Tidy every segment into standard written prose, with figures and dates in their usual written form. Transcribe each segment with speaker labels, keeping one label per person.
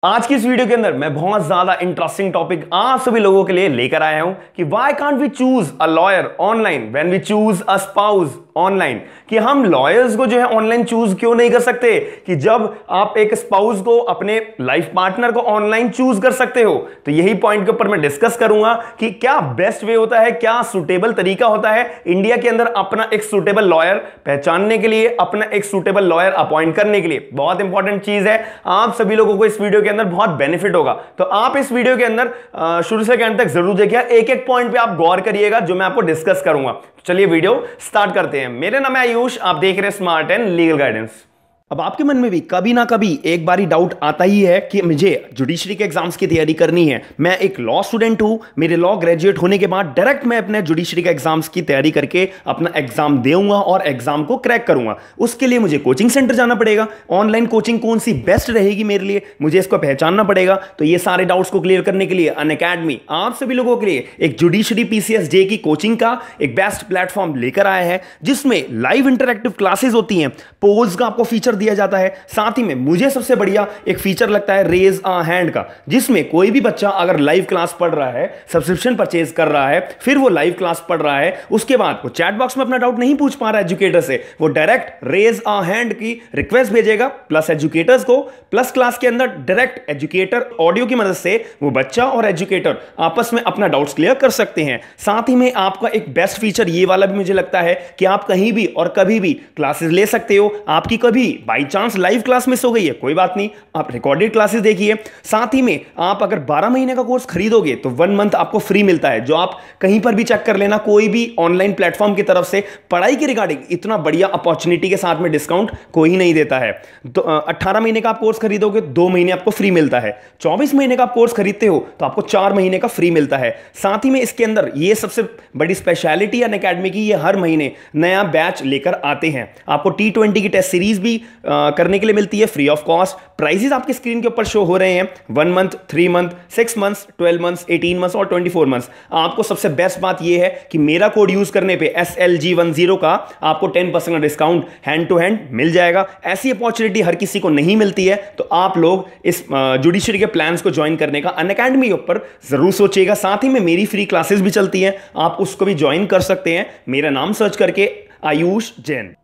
Speaker 1: आज की इस वीडियो के अंदर मैं बहुत ज्यादा इंटरेस्टिंग टॉपिक आप सभी लोगों के लिए लेकर आया हूं कि why can't we choose a lawyer online when we choose a spouse online. कि हम लॉयर्स को जो है ऑनलाइन चूज क्यों नहीं कर सकते, कि जब आप एक स्पाउस को, अपने लाइफ पार्टनर को ऑनलाइन चूज कर सकते हो। तो यही पॉइंट के ऊपर मैं डिस्कस करूंगा कि क्या बेस्ट वे होता है, क्या सुटेबल तरीका होता है इंडिया के अंदर अपना एक सुटेबल लॉयर पहचानने के लिए, अपना एक सुटेबल लॉयर अपॉइंट करने के लिए। बहुत इंपॉर्टेंट चीज है, आप सभी लोगों को इस वीडियो के अंदर बहुत बेनिफिट होगा। तो आप इस वीडियो के अंदर शुरू से अंत तक जरूर देखिए, एक एक पॉइंट पे आप गौर करिएगा जो मैं आपको डिस्कस करूंगा। चलिए वीडियो स्टार्ट करते हैं। मेरा नाम है आयुष, आप देख रहे हैं स्मार्ट एंड लीगल गाइडेंस। अब आपके मन में भी कभी ना कभी एक बारी डाउट आता ही है कि मुझे जुडिशरी के एग्जाम्स की तैयारी करनी है। मैं एक लॉ स्टूडेंट हूं, मेरे लॉ ग्रेजुएट होने के बाद डायरेक्ट मैं अपने जुडिशरी के एग्जाम्स की तैयारी करके अपना एग्जाम दूंगा और एग्जाम को क्रैक करूंगा। उसके लिए मुझे कोचिंग सेंटर जाना पड़ेगा। ऑनलाइन कोचिंग कौन सी बेस्ट रहेगी मेरे लिए, मुझे इसको पहचानना पड़ेगा। तो ये सारे डाउट्स को क्लियर करने के लिए अनअकैडमी आप सभी लोगों के लिए एक जुडिशरी पीसीएस जे की कोचिंग का एक बेस्ट प्लेटफॉर्म लेकर आया है, जिसमें लाइव इंटरैक्टिव क्लासेस होती हैं, पोल्स का आपको फीचर दिया जाता है। साथ ही में मुझे सबसे बढ़िया एक फीचर लगता है रेज अ हैंड का, जिसमें कोई भी बच्चा अगर लाइव क्लास पढ़ रहा है, सब्सक्रिप्शन परचेज कर रहा है, फिर वो लाइव क्लास पढ़ रहा है, उसके बाद वो चैट बॉक्स में अपना डाउट नहीं पूछ पा रहा है एजुकेटर से, वो डायरेक्ट रेज अ हैंड की रिक्वेस्ट भेजेगा प्लस एजुकेटर्स को, प्लस क्लास के अंदर डायरेक्ट एजुकेटर ऑडियो की मदद से वो बच्चा और एजुकेटर आपस में अपना डाउट्स क्लियर कर सकते हैं। साथ ही में आपका एक बेस्ट फीचर ये वाला भी मुझे लगता है कि आप कहीं भी और कभी भी क्लासेस ले सकते हो। आपकी कभी by chance live class miss हो गई है, कोई बात नहीं, आप रिकॉर्डेड क्लासेस देखिए। साथ ही में आप अगर 12 महीने का कोर्स खरीदोगे तो 1 मंथ आपको फ्री मिलता है, जो आप कहीं पर भी चेक कर लेना, कोई भी ऑनलाइन प्लेटफॉर्म की तरफ से पढ़ाई के रिगार्डिंग इतना बढ़िया अपॉर्चुनिटी के साथ में डिस्काउंट कोई नहीं देता है। तो 18 महीने का आप कोर्स खरीदोगे 2 महीने आपको फ्री मिलता है। 24 महीने का आप कोर्स खरीदते हो तो आपको 4 महीने का फ्री मिलता है। साथ ही में इसके अंदर ये सबसे बड़ी स्पेशलिटी अनअकैडमी की, ये हर महीने नया बैच लेकर आते हैं। आपको T20 की टेस्ट सीरीज भी करने के लिए मिलती है फ्री ऑफ कॉस्ट। प्राइसेस आपकी स्क्रीन के ऊपर शो हो रहे हैं, 1 month, 3 month, 6 months, 12 months, 18 months और 24 मंथ्स। आपको सबसे बेस्ट बात यह है कि मेरा कोड यूज करने पे SLG10 का आपको 10% का डिस्काउंट हैंड टू हैंड मिल जाएगा। ऐसी अपॉर्चुनिटी हर किसी को नहीं मिलती है, तो आप लोग इस जुडिशरी के प्लान्स को ज्वाइन करने का अनअकैडमी के ऊपर जरूर सोचिएगा। साथ ही में मेरी फ्री क्लासेस भी चलती हैं, आप उसको भी ज्वाइन कर सकते हैं, मेरा नाम सर्च करके आयुष जैन।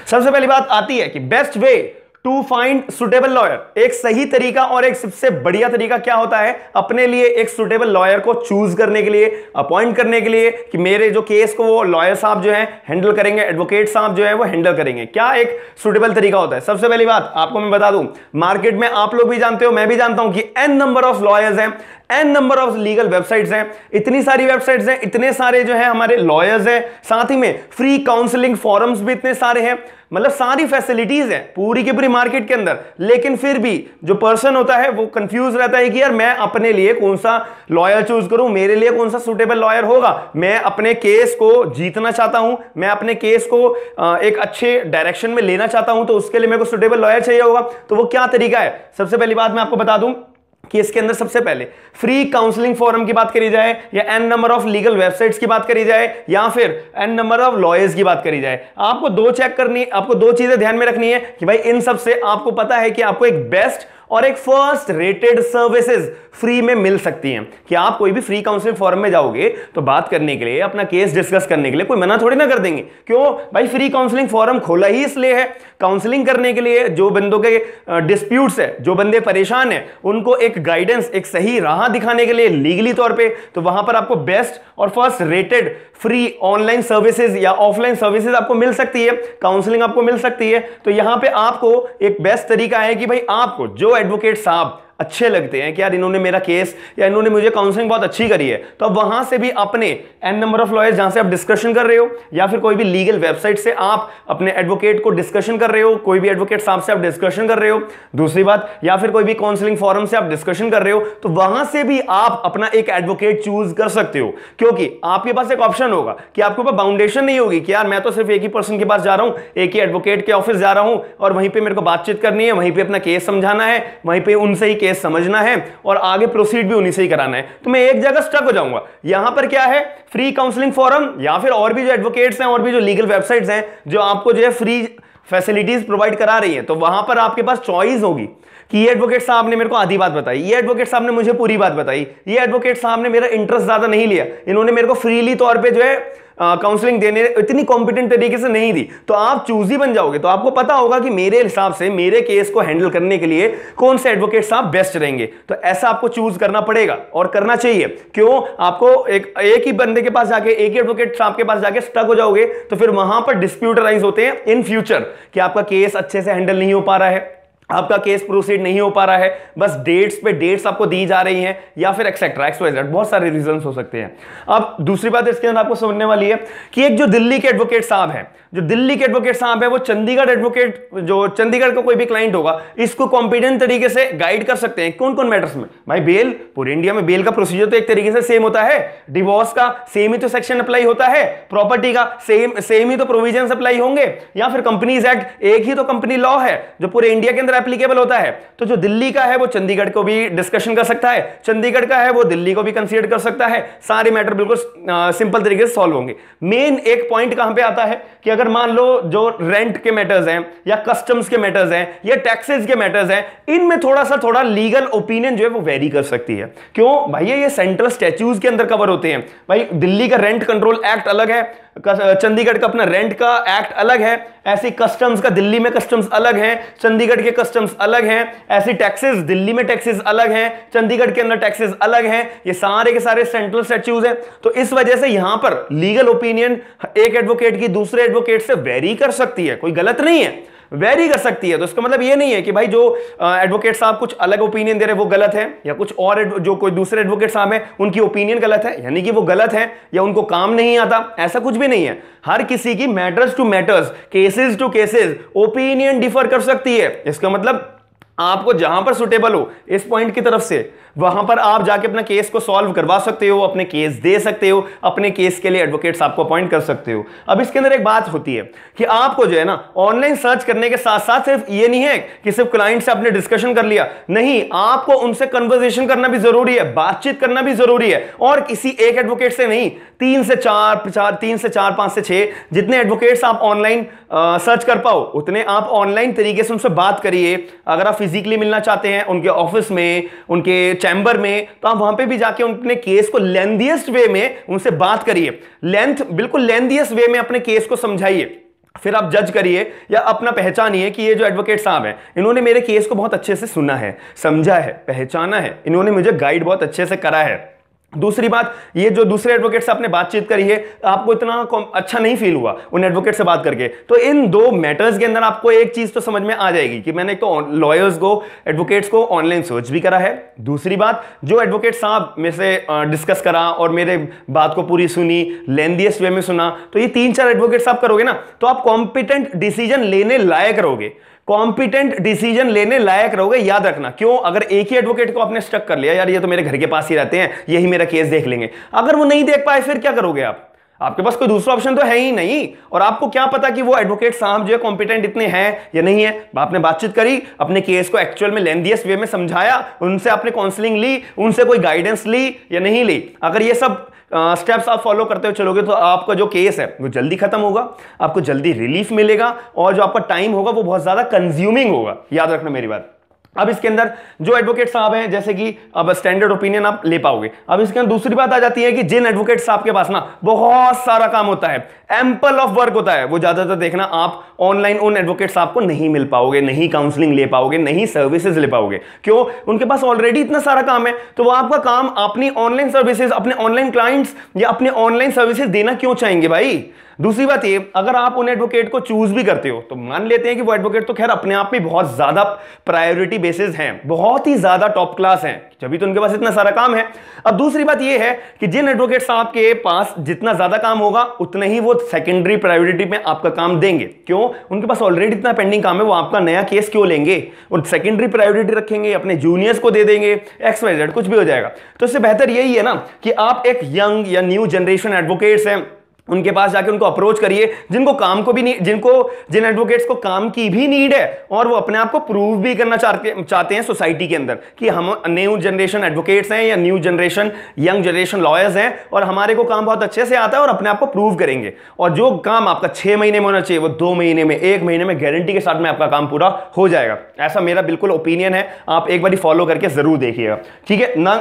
Speaker 1: सबसे पहली बात आती है कि best way to find suitable lawyer. एक सही तरीका और एक सबसे बढ़िया तरीका क्या होता है अपने लिए एक सुटेबल लॉयर को चूज करने के लिए, अपॉइंट करने के लिए, कि मेरे जो केस को वो लॉयर साहब जो है हैंडल करेंगे, एडवोकेट साहब जो है वो हैंडल करेंगे। क्या एक सुटेबल तरीका होता है? सबसे पहली बात आपको मैं बता दूं, मार्केट में आप लोग भी जानते हो, मैं भी जानता हूं कि n नंबर ऑफ लॉयर्स हैं, n number of legal websites हैं, इतनी सारी वेबसाइट्स हैं, इतने सारे जो है हमारे लॉयर्स हैं, साथ ही में फ्री काउंसलिंग फॉरम्स भी इतने सारे हैं, मतलब सारी फैसिलिटीज हैं पूरी की पूरी मार्केट के अंदर। लेकिन फिर भी जो पर्सन होता है वो कंफ्यूज रहता है कि यार मैं अपने लिए कौन सा लॉयर चूज करूं, मेरे लिए कौन सा सुटेबल लॉयर होगा। मैं अपने केस को जीतना चाहता हूं, मैं अपने केस को एक अच्छे डायरेक्शन में लेना चाहता हूं, तो उसके लिए मेरे को सुटेबल लॉयर चाहिए होगा। तो वो क्या तरीका है? सबसे पहली बात मैं आपको बता दूं कि इसके अंदर सबसे पहले फ्री काउंसलिंग फोरम की बात करी जाए, या n number of legal websites की बात करी जाए, या फिर n नंबर ऑफ लॉयर्स की बात करी जाए, आपको दो चीजें ध्यान में रखनी है कि भाई इन सब से आपको पता है कि आपको एक बेस्ट और एक फर्स्ट रेटेड सर्विसेज फ्री में मिल सकती हैं। कि आप कोई भी फ्री काउंसलिंग फोरम में जाओगे तो बात करने के लिए, अपना केस डिस्कस करने के लिए कोई मना थोड़ी ना कर देंगे। क्यों भाई? फ्री काउंसलिंग फोरम खोला ही इसलिए है, काउंसलिंग करने के लिए। जो बंदों के डिस्प्यूट्स है, जो बंदे परेशान है, उनको एक गाइडेंस, एक सही राह दिखाने के लिए लीगली तौर पे, तो वहां पर आपको बेस्ट और first rated free online services या ऑफलाइन सर्विसेज आपको मिल सकती है, काउंसलिंग आपको मिल सकती है। तो यहां पे आपको एक बेस्ट तरीका है कि भाई आपको जो एडवोकेट साहब अच्छे लगते हैं कि यार इन्होंने मेरा केस या इन्होंने मुझे काउंसलिंग बहुत अच्छी करी है, तो अब वहां से भी अपने n नंबर ऑफ लॉयर्स जहां से आप डिस्कशन कर रहे हो, या फिर कोई भी लीगल वेबसाइट से आप अपने एडवोकेट को डिस्कशन कर रहे हो, कोई भी एडवोकेट साहब से आप डिस्कशन कर रहे हो, दूसरी बात, या फिर कोई भी काउंसलिंग फोरम से आप डिस्कशन कर रहे हो, तो वहां से भी आप अपना एक एडवोकेट चूज कर सकते हो। क्योंकि आपके पास एक ऑप्शन होगा कि आपके ऊपर बाउंडेशन नहीं होगी कि यार मैं तो सिर्फ एक ही पर्सन के पास जा रहा हूं, एक ही एडवोकेट के ऑफिस जा रहा हूं और वहीं पर मेरे को बातचीत करनी है, वहीं पर अपना केस समझाना है, वहीं पर उनसे ही केस समझना है और आगे प्रोसीड भी उन्हीं से ही कराना है। तो मैं एक जगह स्टक हो जाऊंगा। यहां पर क्या है? फ्री काउंसलिंग फोरम या फिर और भी जो एडवोकेट्स हैं और भी जो लीगल वेबसाइट्स हैं जो आपको जो है फ्री फैसिलिटीज प्रोवाइड करा रही है, तो वहां पर आपके पास चॉइस होगी कि ये एडवोकेट साहब ने मेरे को आधी बात बताई, ये एडवोकेट साहब ने मुझे पूरी बात बताई, ये एडवोकेट साहब ने मेरा इंटरेस्ट ज्यादा नहीं लिया, इन्होंने मेरे को फ्रीली तौर पे जो है काउंसलिंग देने इतनी कॉम्पिटेंट तरीके से नहीं दी, तो आप चूजी बन जाओगे। तो आपको पता होगा कि मेरे हिसाब से मेरे केस को हैंडल करने के लिए कौन से एडवोकेट साहब बेस्ट रहेंगे, तो ऐसा आपको चूज करना पड़ेगा और करना चाहिए। क्यों? आपको एक ही बंदे के पास जाके, एक ही एडवोकेट साहब के पास जाके स्टक हो जाओगे तो फिर वहां पर डिस्प्यूट राइज होते हैं इन फ्यूचर कि आपका केस अच्छे से हैंडल नहीं हो पा रहा है, आपका केस प्रोसीड नहीं हो पा रहा है, बस डेट्स पे डेट्स आपको दी जा रही हैं, या फिर एक्सेट्रा XYZ, बहुत सारे रीजंस हो सकते हैं। अब दूसरी बात इसके अंदर आपको समझने वाली है कि एक जो दिल्ली के एडवोकेट साहब हैं, जो दिल्ली के एडवोकेट साहब है, वो चंडीगढ़ एडवोकेट, जो चंडीगढ़ का कोई भी क्लाइंट होगा, इसको कॉम्पिटेंट तरीके से गाइड कर सकते हैं। कौन कौन मैटर्स में? भाई बेल, पूरे इंडिया में बेल का प्रोसीजर तो एक तरीके से सेम होता है, डिवोर्स का सेम ही तो सेक्शन अप्लाई होता है, प्रॉपर्टी का सेम ही तो प्रोविजन अप्लाई होंगे, या फिर कंपनीज एक्ट एक ही तो कंपनी लॉ है जो पूरे इंडिया के अंदर एप्लीकेबल होता है। तो जो दिल्ली का है वो चंडीगढ़ को भी डिस्कशन कर सकता है, चंडीगढ़ का है वो दिल्ली को भी कंसीडर कर सकता है, सारे मैटर बिल्कुल सिंपल तरीके से सॉल्व होंगे। मेन एक पॉइंट कहां पे आता है कि अगर मान लो जो रेंट के मैटर्स हैं, या कस्टम्स के मैटर्स हैं, या टैक्सेस के मैटर्स हैं, इनमें थोड़ा लीगल ओपिनियन जो है वो वेरी कर सकती है। क्यों भाई? ये सेंट्रल स्टैट्यूज के अंदर कवर होते हैं। भाई दिल्ली का रेंट कंट्रोल एक्ट अलग है, चंडीगढ़ का अपना रेंट का एक्ट अलग है, ऐसी कस्टम्स का दिल्ली में कस्टम्स अलग हैं, चंडीगढ़ के कस्टम्स अलग हैं, ऐसी टैक्सेस दिल्ली में टैक्सेस अलग हैं, चंडीगढ़ के अंदर टैक्सेस अलग हैं, ये सारे के सारे सेंट्रल स्टैट्यूज हैं। तो इस वजह से यहां पर लीगल ओपिनियन एक एडवोकेट की दूसरे एडवोकेट से वेरी कर सकती है, कोई गलत नहीं है, वेरी कर सकती है। तो इसका मतलब ये नहीं है कि भाई जो एडवोकेट साहब कुछ अलग ओपिनियन दे रहे हैं वो गलत है, या कुछ और जो कोई दूसरे एडवोकेट साहब है उनकी ओपिनियन गलत है यानी कि वो गलत है या उनको काम नहीं आता, ऐसा कुछ भी नहीं है। हर किसी की matters to matters, cases to cases opinion differ कर सकती है। इसका मतलब आपको जहां पर सुटेबल हो इस पॉइंट की तरफ से, वहां पर आप जाके अपना केस को सॉल्व करवा सकते हो, अपने केस दे सकते हो, अपने केस के लिए एडवोकेट्स आपको अपॉइंट कर सकते हो। अब इसके अंदर एक बात होती है कि आपको जो है ना ऑनलाइन सर्च करने के साथ साथ सिर्फ ये नहीं है कि सिर्फ क्लाइंट से आपने डिस्कशन कर लिया, नहीं, आपको उनसे कन्वर्सेशन करना भी जरूरी है, बातचीत करना भी जरूरी है। और किसी एक एडवोकेट से नहीं, 3 से 4, 5 से 6 जितने एडवोकेट्स आप ऑनलाइन सर्च कर पाओ उतने आप ऑनलाइन तरीके से उनसे बात करिए। अगर आप फिजिकली मिलना चाहते हैं उनके ऑफिस में, उनके चैम्बर में, तो आप वहां पे भी जाके अपने केस को लेंथीएस्ट वे में उनसे बात करिए, बिल्कुल लेंथीएस्ट वे में अपने केस को समझाइए। फिर आप जज करिए या अपना पहचानिए कि ये जो एडवोकेट साहब हैं इन्होंने मेरे केस को बहुत अच्छे से सुना है, समझा है, पहचाना है, इन्होंने मुझे गाइड बहुत अच्छे से करा है। दूसरी बात, ये जो दूसरे एडवोकेट से आपने बातचीत करी है, आपको इतना अच्छा नहीं फील हुआ उन एडवोकेट से बात करके, तो इन दो मैटर्स के अंदर आपको एक चीज तो समझ में आ जाएगी कि मैंने तो लॉयर्स को, एडवोकेट्स को ऑनलाइन सर्च भी करा है। दूसरी बात, जो एडवोकेट साहब मेरे से डिस्कस करा और मेरे बात को पूरी सुनी, लेंथीएस्ट वे में सुना, तो ये 3-4 एडवोकेट्स आप करोगे ना तो आप कॉम्पिटेंट डिसीजन लेने लायक रहोगे, कॉम्पिटेंट डिसीजन लेने लायक रहोगे। याद रखना, क्यों? अगर एक ही एडवोकेट को आपने स्टक कर लिया, यार ये तो मेरे घर के पास ही रहते हैं, यही मेरा केस देख लेंगे, अगर वो नहीं देख पाए फिर क्या करोगे आप? आपके पास कोई दूसरा ऑप्शन तो है ही नहीं। और आपको क्या पता कि वो एडवोकेट साहब जो है कॉम्पिटेंट इतने हैं या नहीं है? आपने बातचीत करी, अपने केस को एक्चुअल में लेंथीएस्ट वे में समझाया, उनसे आपने काउंसलिंग ली, उनसे कोई गाइडेंस ली या नहीं ली, अगर ये सब स्टेप्स आप फॉलो करते हुए चलोगे तो आपका जो केस है वो जल्दी खत्म होगा, आपको जल्दी रिलीफ मिलेगा, और जो आपका टाइम होगा वो बहुत ज्यादा कंज्यूमिंग होगा। याद रखना मेरी बात। अब इसके अंदर जो एडवोकेट साहब हैं, जैसे कि अब स्टैंडर्ड ओपिनियन आप ले पाओगे। अब इसके अंदर दूसरी बात आ जाती है कि जिन एडवोकेट साहब के पास ना बहुत सारा काम होता है, एम्पल ऑफ वर्क होता है, वो ज्यादातर देखना आप ऑनलाइन उन एडवोकेट साहब को नहीं मिल पाओगे, नहीं काउंसलिंग ले पाओगे, नहीं सर्विसेज ले पाओगे। क्यों? उनके पास ऑलरेडी इतना सारा काम है, तो वो आपका काम अपनी ऑनलाइन सर्विसेज, अपने ऑनलाइन क्लाइंट्स या अपने ऑनलाइन सर्विसेज देना क्यों चाहेंगे भाई? दूसरी बात ये, अगर आप उन एडवोकेट को चूज भी करते हो तो मान लेते हैं कि वो एडवोकेट तो खैर अपने आप में बहुत ज्यादा प्रायोरिटी बेसिस हैं, बहुत ही ज्यादा टॉप क्लास हैं, जब तो उनके पास इतना सारा काम है। अब दूसरी बात ये है कि जिन एडवोकेट साहब के पास जितना ज्यादा काम होगा उतना ही वो सेकेंडरी प्रायोरिटी में आपका काम देंगे। क्यों? उनके पास ऑलरेडी इतना पेंडिंग काम है, वो आपका नया केस क्यों लेंगे? और सेकेंडरी प्रायोरिटी रखेंगे, अपने जूनियर्स को दे देंगे, XYZ कुछ भी हो जाएगा। तो इससे बेहतर यही है ना कि आप एक यंग या न्यू जनरेशन एडवोकेट्स हैं, उनके पास जाके उनको अप्रोच करिए, जिनको काम को भी नहीं, जिन एडवोकेट्स को काम की भी नीड है और वो अपने आप को प्रूव भी करना चाहते हैं सोसाइटी के अंदर कि हम न्यू जनरेशन एडवोकेट्स हैं या new generation young generation lawyers हैं और हमारे को काम बहुत अच्छे से आता है और अपने आप को प्रूव करेंगे। और जो काम आपका 6 महीने में होना चाहिए वो 2 महीने में, 1 महीने में गारंटी के साथ में आपका काम पूरा हो जाएगा। ऐसा मेरा बिल्कुल ओपिनियन है, आप एक बार फॉलो करके जरूर देखिएगा, ठीक है ना।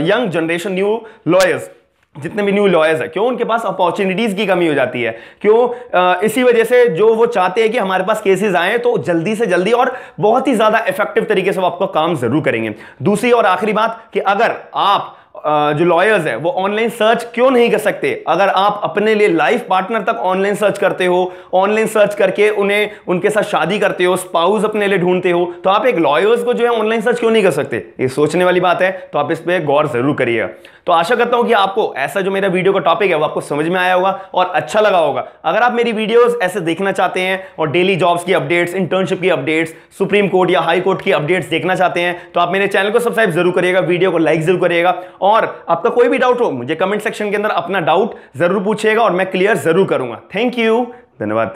Speaker 1: यंग जनरेशन न्यू लॉयर्स, जितने भी न्यू लॉयर्स है, क्यों उनके पास अपॉर्चुनिटीज की कमी हो जाती है, क्यों इसी वजह से जो वो चाहते हैं कि हमारे पास केसेस आए तो जल्दी से जल्दी और बहुत ही ज्यादा इफेक्टिव तरीके से वो आपका काम जरूर करेंगे। दूसरी और आखिरी बात कि अगर आप जो लॉयर्स है वो ऑनलाइन सर्च क्यों नहीं कर सकते, अगर आप अपने लिए लाइफ पार्टनर तक ऑनलाइन सर्च करते हो, ऑनलाइन सर्च करके उन्हें उनके साथ शादी करते हो, स्पाउस अपने लिए ढूंढते हो, तो आप एक लॉयर्स को जो है ऑनलाइन सर्च क्यों नहीं कर सकते? ये सोचने वाली बात है, तो आप इस पे गौर जरूर करिएगा। तो आशा करता हूं कि आपको ऐसा जो मेरा वीडियो का टॉपिक है वो आपको समझ में आया होगा और अच्छा लगा होगा। अगर आप मेरी वीडियोस ऐसे देखना चाहते हैं और डेली जॉब्स की अपडेट्स, इंटर्नशिप की अपडेट्स, सुप्रीम कोर्ट या हाई कोर्ट की अपडेट्स देखना चाहते हैं तो आप मेरे चैनल को सब्सक्राइब जरूर करिएगा, वीडियो को लाइक जरूर करिएगा और आपका कोई भी डाउट हो मुझे कमेंट सेक्शन के अंदर अपना डाउट जरूर पूछिएगा और मैं क्लियर जरूर करूंगा। थैंक यू, धन्यवाद।